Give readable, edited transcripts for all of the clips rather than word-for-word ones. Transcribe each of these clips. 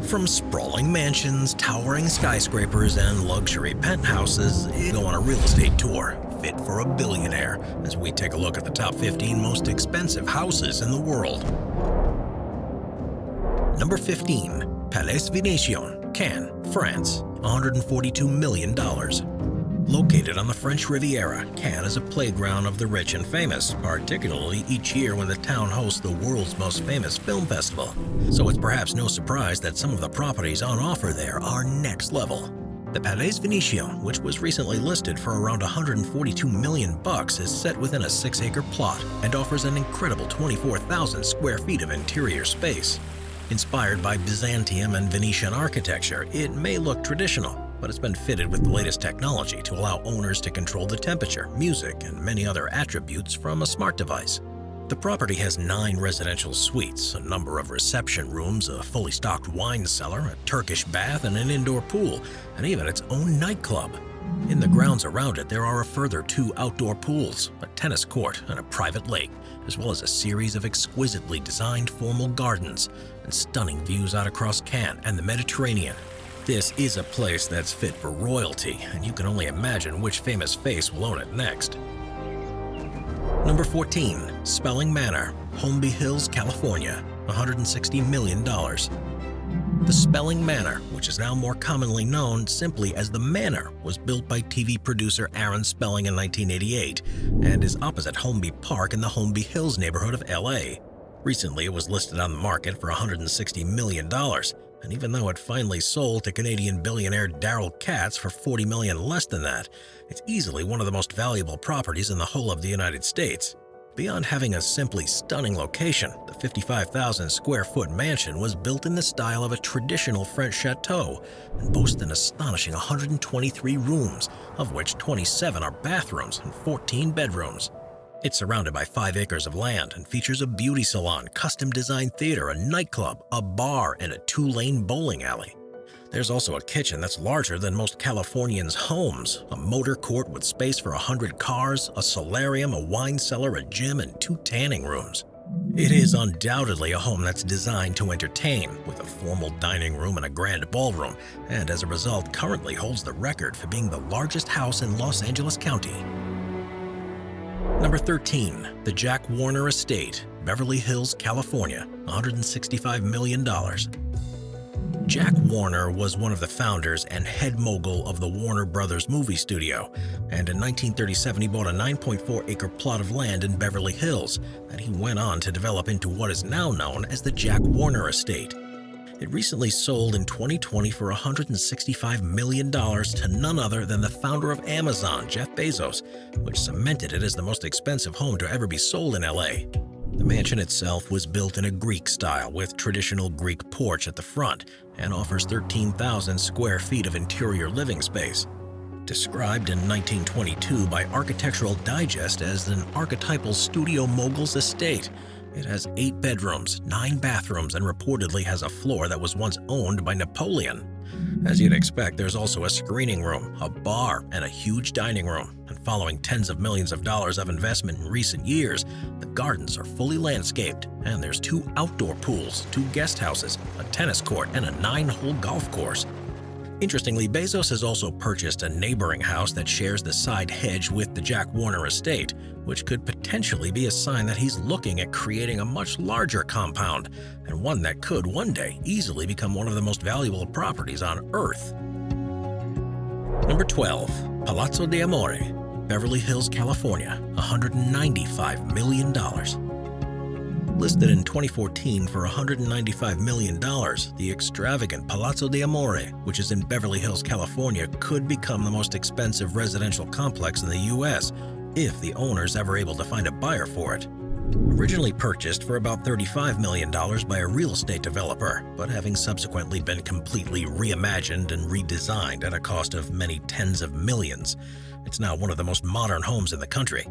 From sprawling mansions, towering skyscrapers, and luxury penthouses, go on a real estate tour fit for a billionaire as we take a look at the top 15 most expensive houses in the world. Number 15. Palais Venetian, Cannes, France, $142 million. Located on the French Riviera, Cannes is a playground of the rich and famous, particularly each year when the town hosts the world's most famous film festival. So it's perhaps no surprise that some of the properties on offer there are next level. The Palais Venetian, which was recently listed for around $142 million, is set within a 6-acre plot and offers an incredible 24,000 square feet of interior space. Inspired by Byzantium and Venetian architecture, it may look traditional, but it's been fitted with the latest technology to allow owners to control the temperature, music, and many other attributes from a smart device. The property has 9 residential suites, a number of reception rooms, a fully stocked wine cellar, a Turkish bath, and an indoor pool, and even its own nightclub. In the grounds around it, there are a further 2 outdoor pools, a tennis court, and a private lake, as well as a series of exquisitely designed formal gardens and stunning views out across Cannes and the Mediterranean. This is a place that's fit for royalty, and you can only imagine which famous face will own it next. Number 14. Spelling Manor, Holmby Hills, California, $160 million. The Spelling Manor, which is now more commonly known simply as the Manor, was built by TV producer Aaron Spelling in 1988 and is opposite Holmby Park in the Holmby Hills neighborhood of LA. Recently, it was listed on the market for $160 million. And even though it finally sold to Canadian billionaire Daryl Katz for $40 million less than that, it's easily one of the most valuable properties in the whole of the United States. Beyond having a simply stunning location, the 55,000 square foot mansion was built in the style of a traditional French chateau and boasts an astonishing 123 rooms, of which 27 are bathrooms and 14 bedrooms. It's surrounded by 5 acres of land and features a beauty salon, custom-designed theater, a nightclub, a bar, and a 2-lane bowling alley. There's also a kitchen that's larger than most Californians' homes, a motor court with space for 100 cars, a solarium, a wine cellar, a gym, and 2 tanning rooms. It is undoubtedly a home that's designed to entertain, with a formal dining room and a grand ballroom, and as a result currently holds the record for being the largest house in Los Angeles County. Number 13. The Jack Warner Estate, Beverly Hills, California, $165 million. Jack Warner was one of the founders and head mogul of the Warner Brothers movie studio, and in 1937 he bought a 9.4-acre plot of land in Beverly Hills that he went on to develop into what is now known as the Jack Warner Estate. It recently sold in 2020 for $165 million to none other than the founder of Amazon, Jeff Bezos, which cemented it as the most expensive home to ever be sold in LA. The mansion itself was built in a Greek style with traditional Greek porch at the front and offers 13,000 square feet of interior living space. Described in 1922 by Architectural Digest as an archetypal studio mogul's estate, it has 8 bedrooms, 9 bathrooms, and reportedly has a floor that was once owned by Napoleon. As you'd expect, there's also a screening room, a bar, and a huge dining room. And following tens of millions of dollars of investment in recent years, the gardens are fully landscaped, and there's 2 outdoor pools, 2 guest houses, a tennis court, and a 9-hole golf course. Interestingly, Bezos has also purchased a neighboring house that shares the side hedge with the Jack Warner estate, which could potentially be a sign that he's looking at creating a much larger compound, and one that could one day easily become one of the most valuable properties on Earth. Number 12. Palazzo de Amore, Beverly Hills, California, $195 million. Listed in 2014 for $195 million, the extravagant Palazzo de Amore, which is in Beverly Hills, California, could become the most expensive residential complex in the U.S. if the owner's ever able to find a buyer for it. Originally purchased for about $35 million by a real estate developer, but having subsequently been completely reimagined and redesigned at a cost of many tens of millions, it's now one of the most modern homes in the country.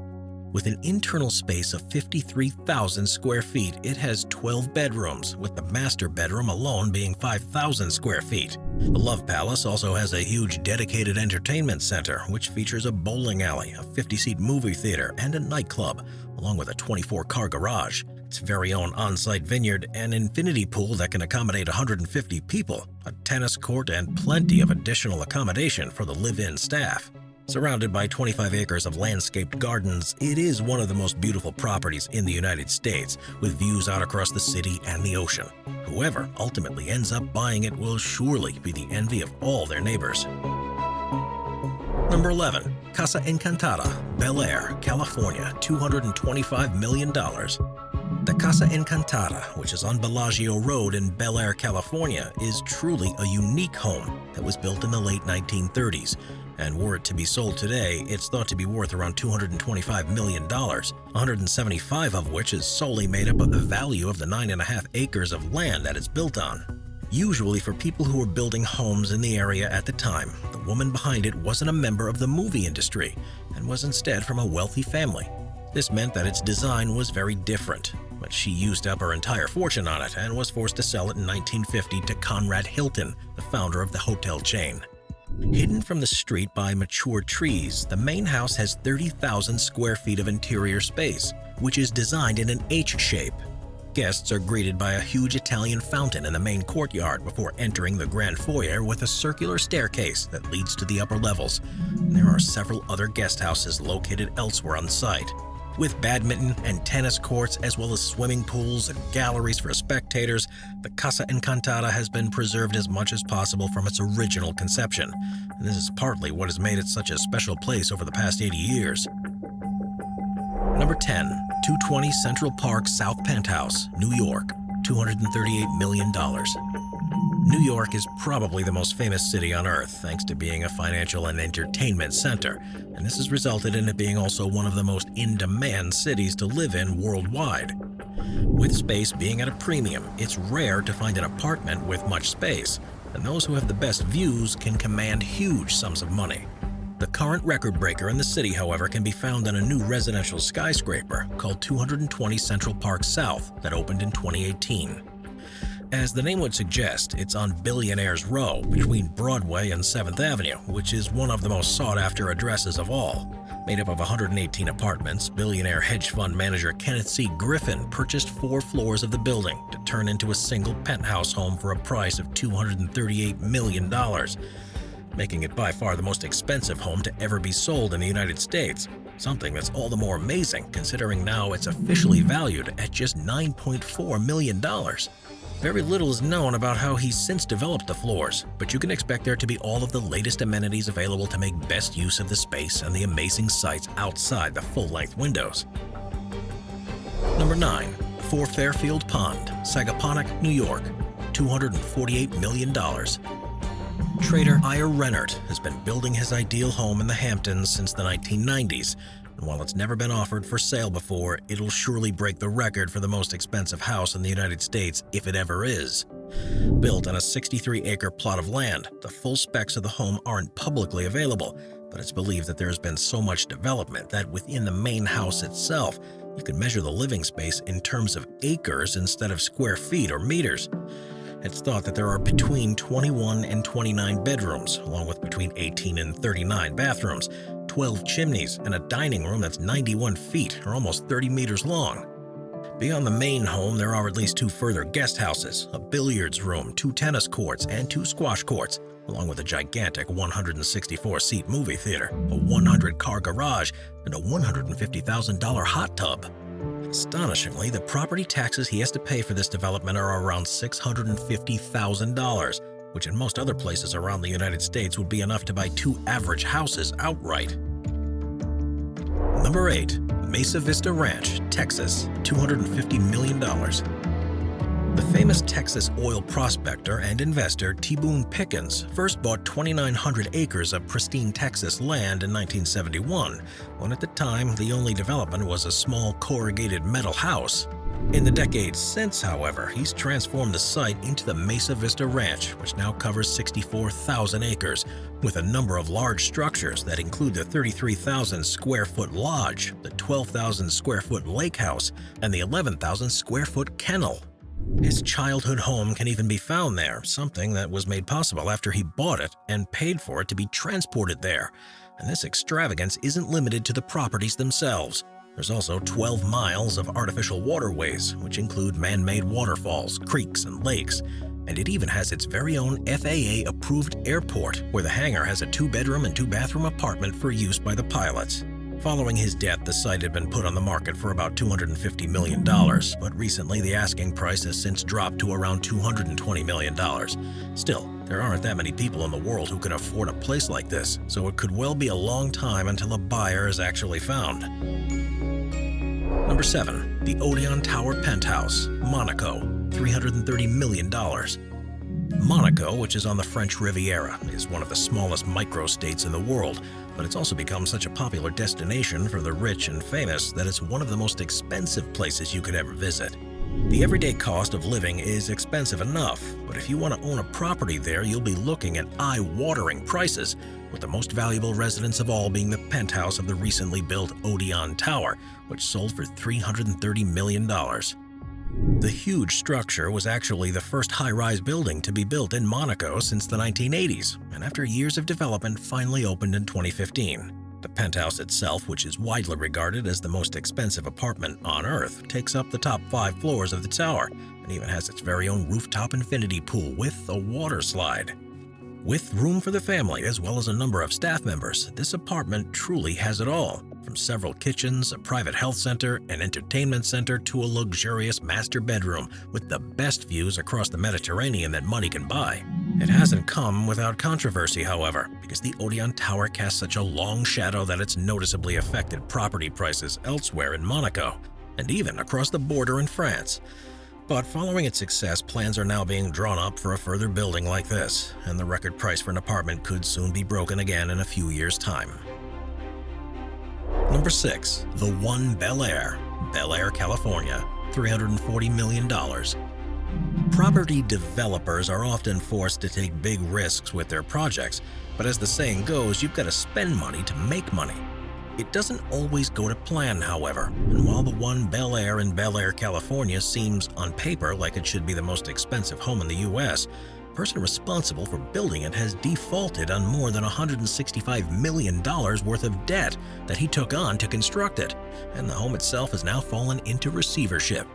With an internal space of 53,000 square feet, it has 12 bedrooms, with the master bedroom alone being 5,000 square feet. The Love Palace also has a huge dedicated entertainment center, which features a bowling alley, a 50-seat movie theater, and a nightclub, along with a 24-car garage. its very own on-site vineyard, an infinity pool that can accommodate 150 people, a tennis court, and plenty of additional accommodation for the live-in staff. Surrounded by 25 acres of landscaped gardens, it is one of the most beautiful properties in the United States, with views out across the city and the ocean. Whoever ultimately ends up buying it will surely be the envy of all their neighbors. Number 11. Casa Encantada, Bel Air, California, $225 million. The Casa Encantada, which is on Bellagio Road in Bel Air, California, is truly a unique home that was built in the late 1930s. And were it to be sold today, it's thought to be worth around $225 million, 175 of which is solely made up of the value of the 9.5 acres of land that it's built on. Usually for people who were building homes in the area at the time, the woman behind it wasn't a member of the movie industry and was instead from a wealthy family. This meant that its design was very different, but she used up her entire fortune on it and was forced to sell it in 1950 to Conrad Hilton, the founder of the hotel chain. Hidden from the street by mature trees, the main house has 30,000 square feet of interior space, which is designed in an H shape. Guests are greeted by a huge Italian fountain in the main courtyard before entering the grand foyer with a circular staircase that leads to the upper levels. There are several other guest houses located elsewhere on site, with badminton and tennis courts as well as swimming pools and galleries for spectators. The Casa Encantada has been preserved as much as possible from its original conception, and this is partly what has made it such a special place over the past 80 years. Number 10. 220 Central Park South Penthouse, New York, $238 million. New York is probably the most famous city on Earth, thanks to being a financial and entertainment center, and this has resulted in it being also one of the most in-demand cities to live in worldwide. With space being at a premium, it's rare to find an apartment with much space, and those who have the best views can command huge sums of money. The current record breaker in the city, however, can be found on a new residential skyscraper called 220 Central Park South that opened in 2018. As the name would suggest, it's on Billionaire's Row between Broadway and 7th Avenue, which is one of the most sought-after addresses of all. Made up of 118 apartments, billionaire hedge fund manager Kenneth C. Griffin purchased 4 floors of the building to turn into a single penthouse home for a price of $238 million, making it by far the most expensive home to ever be sold in the United States. Something that's all the more amazing considering now it's officially valued at just $9.4 million. Very little is known about how he's since developed the floors, but you can expect there to be all of the latest amenities available to make best use of the space and the amazing sights outside the full-length windows. Number 9. 4 Fairfield Pond, Sagaponack, New York, $248 million. Trader Ira Rennert has been building his ideal home in the Hamptons since the 1990s, and while it's never been offered for sale before, it'll surely break the record for the most expensive house in the United States if it ever is. Built on a 63-acre plot of land, the full specs of the home aren't publicly available, but it's believed that there has been so much development that within the main house itself, you can measure the living space in terms of acres instead of square feet or meters. It's thought that there are between 21 and 29 bedrooms, along with between 18 and 39 bathrooms, 12 chimneys, and a dining room that's 91 feet, or almost 30 meters long. Beyond the main home, there are at least 2 further guest houses, a billiards room, 2 tennis courts, and 2 squash courts, along with a gigantic 164-seat movie theater, a 100-car garage, and a $150,000 hot tub. Astonishingly, the property taxes he has to pay for this development are around $650,000, which in most other places around the United States would be enough to buy 2 average houses outright. Number 8. Mesa Vista Ranch, Texas, $250 million. The famous Texas oil prospector and investor T. Boone Pickens first bought 2,900 acres of pristine Texas land in 1971, when at the time the only development was a small corrugated metal house. In the decades since, however, he's transformed the site into the Mesa Vista Ranch, which now covers 64,000 acres, with a number of large structures that include the 33,000 square foot lodge, the 12,000 square foot lake house, and the 11,000 square foot kennel. His childhood home can even be found there, something that was made possible after he bought it and paid for it to be transported there. And this extravagance isn't limited to the properties themselves. There's also 12 miles of artificial waterways, which include man-made waterfalls, creeks, and lakes. And it even has its very own FAA-approved airport, where the hangar has a 2-bedroom and 2-bathroom apartment for use by the pilots. Following his death, the site had been put on the market for about $250 million, but recently the asking price has since dropped to around $220 million. Still, there aren't that many people in the world who can afford a place like this, so it could well be a long time until a buyer is actually found. Number 7. The Odeon Tower Penthouse, Monaco, $330 million. Monaco, which is on the French Riviera, is one of the smallest microstates in the world, but it's also become such a popular destination for the rich and famous that it's one of the most expensive places you could ever visit. The everyday cost of living is expensive enough, but if you want to own a property there, you'll be looking at eye-watering prices, with the most valuable residence of all being the penthouse of the recently built Odeon Tower, which sold for $330 million. The huge structure was actually the first high-rise building to be built in Monaco since the 1980s, and after years of development, finally opened in 2015. The penthouse itself, which is widely regarded as the most expensive apartment on Earth, takes up the top 5 floors of the tower, and even has its very own rooftop infinity pool with a water slide. With room for the family as well as a number of staff members, this apartment truly has it all. From several kitchens, a private health center, an entertainment center, to a luxurious master bedroom with the best views across the Mediterranean that money can buy. It hasn't come without controversy, however, because the Odeon Tower casts such a long shadow that it's noticeably affected property prices elsewhere in Monaco, and even across the border in France. But following its success, plans are now being drawn up for a further building like this, and the record price for an apartment could soon be broken again in a few years' time. Number 6. The One Bel Air, Bel Air, California, $340 million. Property developers are often forced to take big risks with their projects, but as the saying goes, you've got to spend money to make money. It doesn't always go to plan, however, and while the One Bel Air in Bel Air, California seems on paper like it should be the most expensive home in the US, the person responsible for building it has defaulted on more than $165 million worth of debt that he took on to construct it, and the home itself has now fallen into receivership.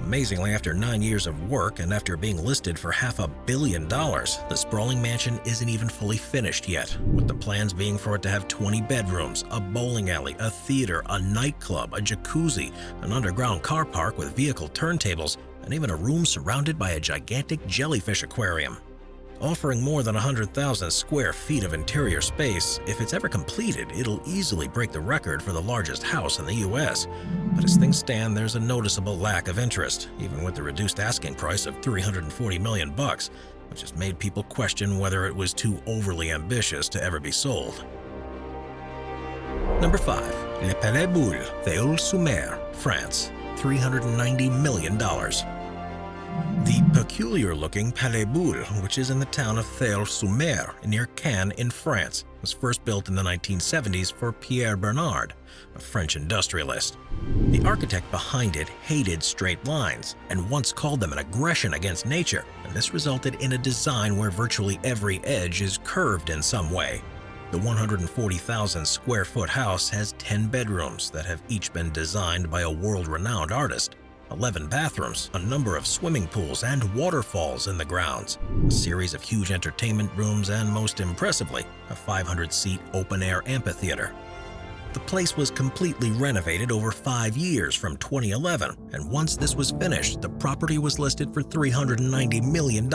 Amazingly, after 9 years of work and after being listed for $500 million, the sprawling mansion isn't even fully finished yet, with the plans being for it to have 20 bedrooms, a bowling alley, a theater, a nightclub, a jacuzzi, an underground car park with vehicle turntables, and even a room surrounded by a gigantic jellyfish aquarium. Offering more than 100,000 square feet of interior space, if it's ever completed, it'll easily break the record for the largest house in the US. But as things stand, there's a noticeable lack of interest, even with the reduced asking price of $340 million, which has made people question whether it was too overly ambitious to ever be sold. Number 5. Le Palais Boulle, Theoule-sur-Mer, France, $390 million. The peculiar-looking Palais Boulle, which is in the town of Theoule-sur-Mer near Cannes in France, was first built in the 1970s for Pierre Bernard, a French industrialist. The architect behind it hated straight lines and once called them an aggression against nature, and this resulted in a design where virtually every edge is curved in some way. The 140,000 square foot house has 10 bedrooms that have each been designed by a world-renowned artist, 11 bathrooms, a number of swimming pools and waterfalls in the grounds, a series of huge entertainment rooms, and most impressively, a 500-seat open-air amphitheater. The place was completely renovated over 5 years from 2011, and once this was finished, the property was listed for $390 million.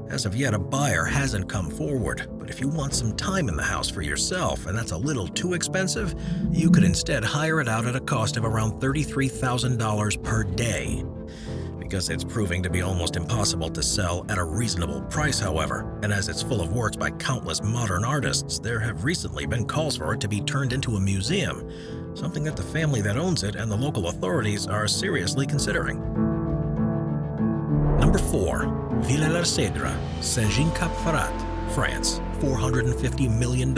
As of yet, a buyer hasn't come forward, but if you want some time in the house for yourself and that's a little too expensive, you could instead hire it out at a cost of around $33,000 per day. Because it's proving to be almost impossible to sell at a reasonable price, however, and as it's full of works by countless modern artists, there have recently been calls for it to be turned into a museum, something that the family that owns it and the local authorities are seriously considering. Number 4. Villefranche-sure-Mer, Saint-Jean-Cap-Ferrat, France, $450 million.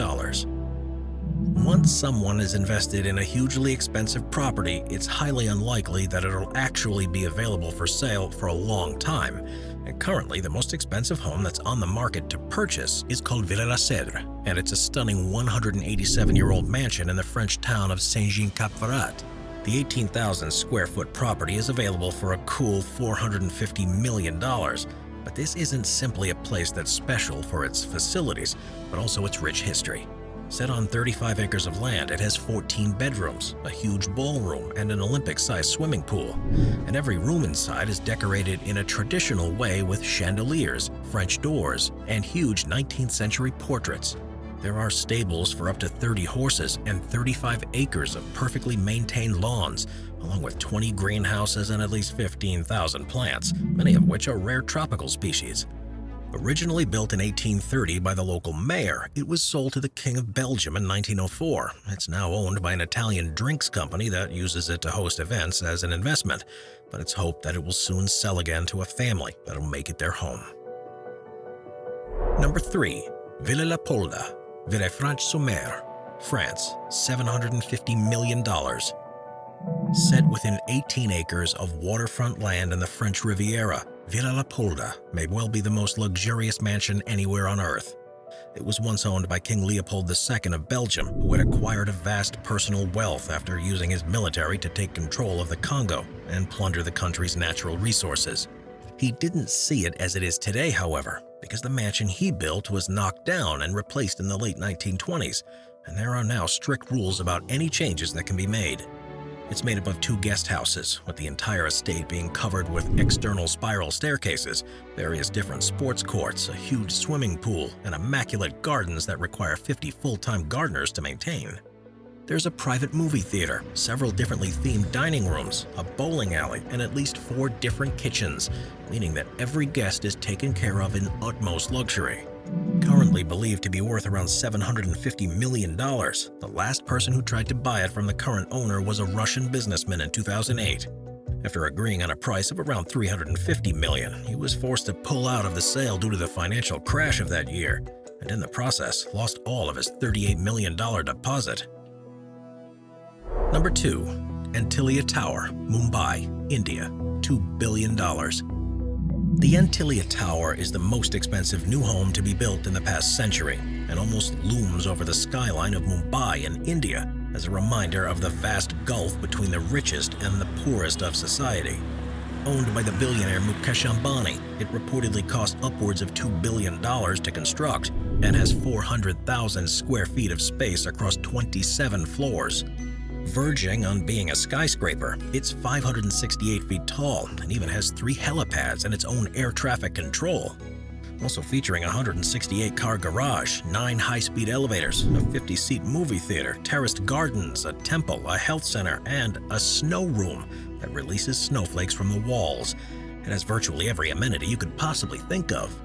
Once someone is invested in a hugely expensive property, it's highly unlikely that it'll actually be available for sale for a long time. And currently, the most expensive home that's on the market to purchase is called Villefranche-sure-Mer, and it's a stunning 187-year-old mansion in the French town of Saint-Jean-Cap-Ferrat. The 18,000 square foot property is available for a cool $450 million, but this isn't simply a place that's special for its facilities, but also its rich history. Set on 35 acres of land, it has 14 bedrooms, a huge ballroom, and an Olympic-sized swimming pool. And every room inside is decorated in a traditional way with chandeliers, French doors, and huge 19th century portraits. There are stables for up to 30 horses and 35 acres of perfectly maintained lawns, along with 20 greenhouses and at least 15,000 plants, many of which are rare tropical species. Originally built in 1830 by the local mayor, it was sold to the King of Belgium in 1904. It's now owned by an Italian drinks company that uses it to host events as an investment, but it's hoped that it will soon sell again to a family that'll make it their home. Number 3. Villa Leopolda, Villefranche-sure-Mer, France, $750 million. Set within 18 acres of waterfront land in the French Riviera, Villa Leopolda may well be the most luxurious mansion anywhere on Earth. It was once owned by King Leopold II of Belgium, who had acquired a vast personal wealth after using his military to take control of the Congo and plunder the country's natural resources. He didn't see it as it is today, however, because the mansion he built was knocked down and replaced in the late 1920s, and there are now strict rules about any changes that can be made. It's made up of 2 guest houses, with the entire estate being covered with external spiral staircases, various different sports courts, a huge swimming pool, and immaculate gardens that require 50 full-time gardeners to maintain. There's a private movie theater, several differently themed dining rooms, a bowling alley, and at least 4 different kitchens, meaning that every guest is taken care of in utmost luxury. Currently believed to be worth around $750 million, the last person who tried to buy it from the current owner was a Russian businessman in 2008. After agreeing on a price of around $350 million, he was forced to pull out of the sale due to the financial crash of that year, and in the process lost all of his $38 million deposit. Number 2. Antilia Tower, Mumbai, India, $2 billion. The Antilia Tower is the most expensive new home to be built in the past century and almost looms over the skyline of Mumbai in India as a reminder of the vast gulf between the richest and the poorest of society. Owned by the billionaire Mukesh Ambani, it reportedly cost upwards of $2 billion to construct and has 400,000 square feet of space across 27 floors. Verging on being a skyscraper, it's 568 feet tall and even has 3 helipads and its own air traffic control. Also featuring a 168-car garage, 9 high-speed elevators, a 50-seat movie theater, terraced gardens, a temple, a health center, and a snow room that releases snowflakes from the walls. It has virtually every amenity you could possibly think of.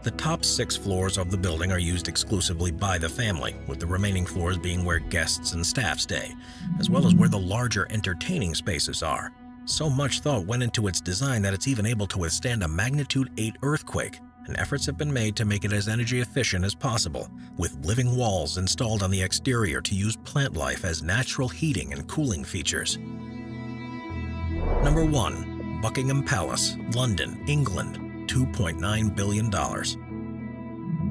The top 6 floors of the building are used exclusively by the family, with the remaining floors being where guests and staff stay, as well as where the larger entertaining spaces are. So much thought went into its design that it's even able to withstand a magnitude 8 earthquake, and efforts have been made to make it as energy efficient as possible, with living walls installed on the exterior to use plant life as natural heating and cooling features. Number 1. Buckingham Palace, London, England, $2.9 billion.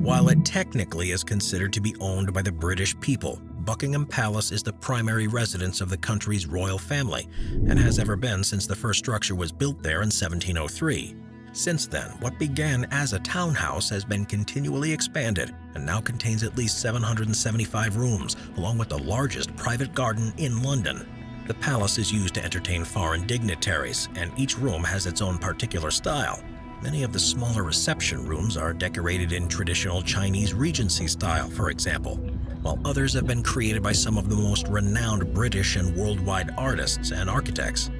While it technically is considered to be owned by the British people, Buckingham Palace is the primary residence of the country's royal family and has ever been since the first structure was built there in 1703. Since then, what began as a townhouse has been continually expanded and now contains at least 775 rooms, along with the largest private garden in London. The palace is used to entertain foreign dignitaries, and each room has its own particular style. Many of the smaller reception rooms are decorated in traditional Chinese Regency style, for example, while others have been created by some of the most renowned British and worldwide artists and architects.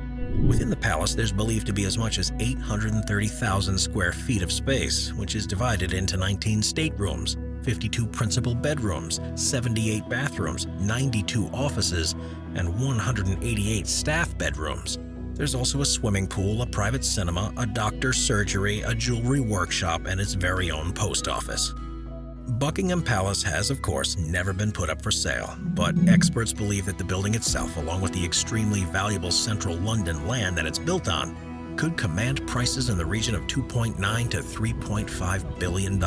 Within the palace, there's believed to be as much as 830,000 square feet of space, which is divided into 19 staterooms, 52 principal bedrooms, 78 bathrooms, 92 offices, and 188 staff bedrooms. There's also a swimming pool, a private cinema, a doctor's surgery, a jewelry workshop, and its very own post office. Buckingham Palace has, of course, never been put up for sale, but experts believe that the building itself, along with the extremely valuable central London land that it's built on, could command prices in the region of $2.9 to $3.5 billion.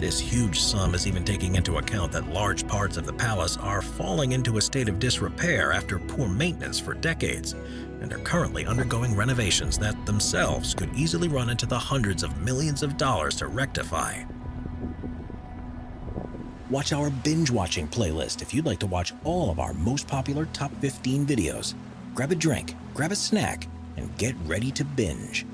This huge sum is even taking into account that large parts of the palace are falling into a state of disrepair after poor maintenance for decades, and are currently undergoing renovations that themselves could easily run into the hundreds of millions of dollars to rectify. Watch our binge-watching playlist if you'd like to watch all of our most popular top 15 videos. Grab a drink, grab a snack, and get ready to binge.